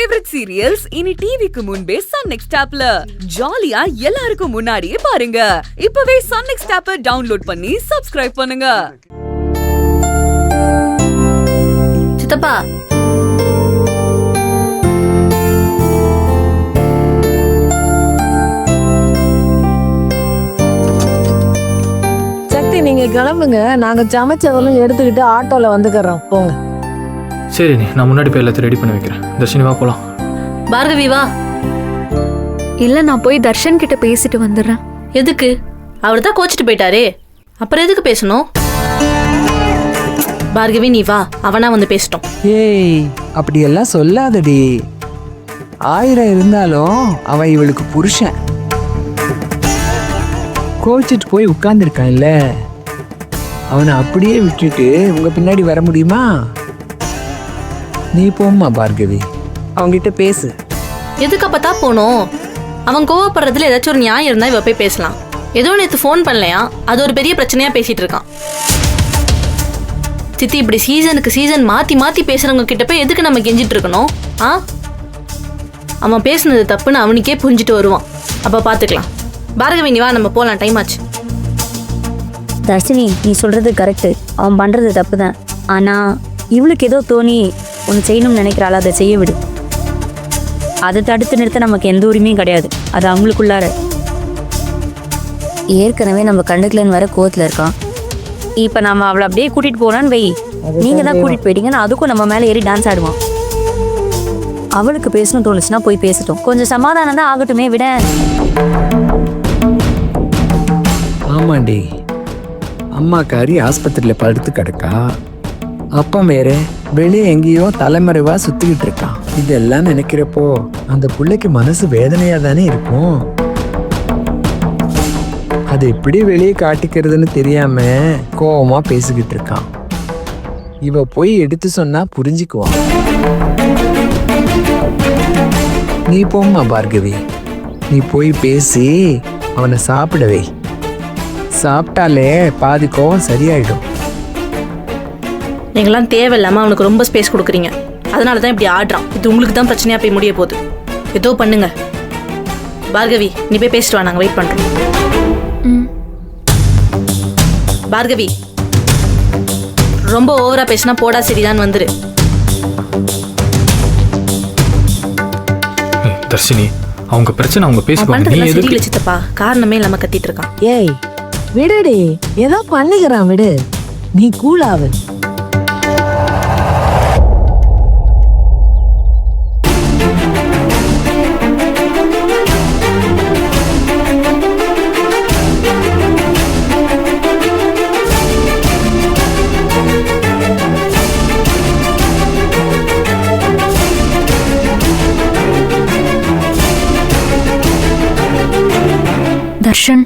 Favourite serials இனி டிவிக்கு முன்பே சன் நெக்ஸ்ட் ஆப்ல ஜாலியா எல்லாருக்கும் முன்னாடியே பாருங்க. இப்பவே சன் நெக்ஸ்ட் ஆப்பை டவுன்லோட் பண்ணி சப்ஸ்கிரைப் பண்ணுங்க. சித்தப்பா, சக்தி நீங்க கிளம்புங்க, நாங்க சமைச்சதெல்லாம் எடுத்துக்கிட்டு ஆட்டோல வந்துக்கிறோம். போங்க. சரி, நான் முன்னாடி போய் எல்லாத்தையும் ரெடி பண்ணி வைக்கிறேன். தர்ஷினி வா போலாம். பார்கவி வா. இல்ல, நான் போய் தர்ஷன் கிட்ட பேசிட்டு வந்துடுறேன். எதுக்கு? அவர் தான் கோச்சிட்டு போயிட்டாரே, அப்புறம் எதுக்கு பேசணும்? பார்கவி நீ வா, அவனா வந்து பேசிட்டோம். ஏய், அப்படியெல்லாம் சொல்லாதடி. 1000 இருந்தாலும் அவன் இவளுக்கு புருஷன். கோச்சிட்டு போய் உட்கார்ந்துருக்கான்ல, அவனை அப்படியே விட்டுட்டு உங்க பின்னாடி வர முடியுமா? நீ போம்மா பார்கவி, அவங்கிட்ட பேசு. எதுக்கு அப்பத்தா போனோம்? அவன் கோவப்படுறதுல ஏதாச்சும் ஒரு நியாயம் இருந்தா இவ போய் பேசலாம். ஏதோ நேற்று ஃபோன் பண்ணலையா, அது ஒரு பெரிய பிரச்சனையா பேசிட்டு இருக்கான். சித்தி, இப்படி சீசனுக்கு சீசன் மாத்தி மாத்தி பேசுறவங்க கிட்ட போய் எதுக்கு நம்ம கெஞ்சிட்டு இருக்கணும்? அவன் பேசுனது தப்புன்னு அவனுக்கே புரிஞ்சுட்டு வருவான். அப்ப பாத்துக்கலாம். பார்கவி நீ வா, நம்ம போலாம், டைம் ஆச்சு. தர்ஷினி, நீ சொல்றது கரெக்டு. அவன் பண்றது தப்பு தான். ஆனா இவளுக்கு ஏதோ தோணி ஒன்று செய்யணும்னு நினைக்கிறாள், அதை செய்ய விடு. அதை தடுத்து நிறுத்த நமக்கு எந்த உரிமையும் கிடையாது. அது அவங்களுக்குள்ளார. ஏற்கனவே நம்ம கண்டுக்கலன்னு வர கோவத்தில் இருக்கான். இப்போ நம்ம அவளை அப்படியே கூட்டிட்டு போனான்னு வை. நீங்க தான் கூட்டிட்டு போயிட்டீங்கன்னா அதுக்கும் நம்ம மேலே ஏறி டான்ஸ் ஆடுவான். அவளுக்கு பேசணும் தோணுச்சுன்னா போய் பேசட்டும். கொஞ்சம் சமாதானம் தான் ஆகட்டுமே, விட. ஆமாண்டி, அம்மாக்காரி ஆஸ்பத்திரியில் படுத்து கிடக்கா. அப்பா வேற வெளியே எங்கேயோ தலைமறைவா சுத்திக்கிட்டு இருக்கான். இதெல்லாம் நினைக்கிறப்போ அந்த பிள்ளைக்கு மனசு வேதனையா தானே இருக்கும். அது எப்படி வெளியே காட்டிக்கிறதுன்னு தெரியாம கோவமா பேசிக்கிட்டு இருக்கான். இவ போய் எடுத்து சொன்னா புரிஞ்சுக்குவான். நீ போம்மா பார்கவி, நீ போய் பேசி அவனை சாப்பிட வை. சாப்பிட்டாலே பாதி கோவம் சரியாயிடும். நீங்களாம் தேவையில்லாம அவனுக்கு ரொம்ப ஸ்பேஸ் கொடுக்குறீங்க. அதனால தான் இப்படி ஆடுறான். இது உங்களுக்கு தான் பிரச்சனையா போய் முடிய போகுது. ஏதோ பண்ணுங்க. பார்கவி நீ போய் பேசிட்டு வா, நாங்க வெயிட் பண்றோம். பார்கவி, ரொம்ப ஓவரா பேசினா போடா சரிதான் வந்துரு. தர்ஷினி, அவங்க பிரச்சனை அவங்க பேசுவாங்க. நீ பண்றதுலாம் எதுக்கு? சரியில்லை சித்தப்பா, காரணமே இல்லாம கத்திட்டு இருக்கான். ஏய் விடுடி, ஏதோ பண்ணிக்கிறான், விடு. நீ கூலாவு. தர்ஷன்,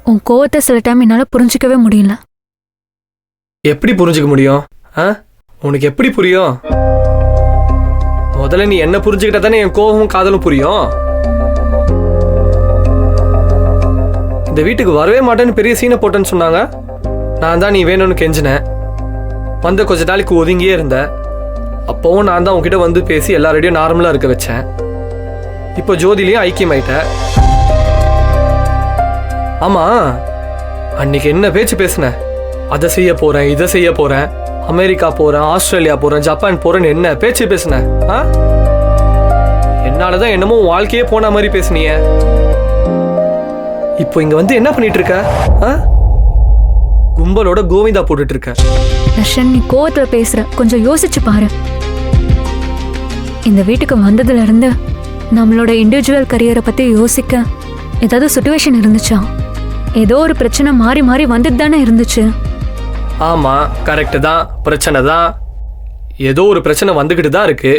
உன் கோவத்தை சில டைம் என்னால புரிஞ்சிக்கவே முடியல. எப்படி புரிஞ்சுக்க முடியும்? உனக்கு எப்படி புரியும்? முதல்ல நீ என்ன புரிஞ்சுக்கிட்டா தானே என் கோபமும் காதலும் புரியும். இந்த வீட்டுக்கு வரவே மாட்டேன்னு பெரிய சீனை போட்டேன்னு சொன்னாங்க. நான் தான் நீ வேணும்னு கெஞ்சினேன். வந்த கொஞ்ச நாளைக்கு ஒதுங்கியே இருந்த. அப்பவும் நான் தான் உன்கிட்ட வந்து பேசி எல்லாரையும் நார்மலா இருக்க வச்சேன். இப்போ ஜோதிலையும் ஐக்கியமாயிட்ட. ஆமா, அன்னைக்கு என்ன பேச்சு பேசுன? அதை செய்ய போறேன், இதை செய்ய போறேன், அமெரிக்கா போறேன், ஆஸ்திரேலியா போறேன், ஜப்பான் போறேன்னு என்ன பேச்சு பேசுன? என்னாலதான் என்னமோ வாழ்க்கையே போன மாதிரி பேசுனீங்க. இப்போ இங்க வந்து என்ன பண்ணிட்டு இருக்க? கும்பலோட கோவிந்தா போட்டுட்டு இருக்க. தர்ஷன், நீ கோவத்துல பேசுற, கொஞ்சம் யோசிச்சு பாரு. இந்த வீட்டுக்கு வந்ததுல இருந்து நம்மளோட இண்டிவிஜுவல் கரியரை பத்தி யோசிக்க ஏதாவது சிச்சுவேஷன் இருந்துச்சா? ஏதோ ஒரு பிரச்சனை மாறி மாறி வந்துட்டு தானே இருந்துச்சு. ஆமா, கரெக்டு தான், பிரச்சனை தான். ஏதோ ஒரு பிரச்சனை வந்துகிட்டு தான் இருக்கு.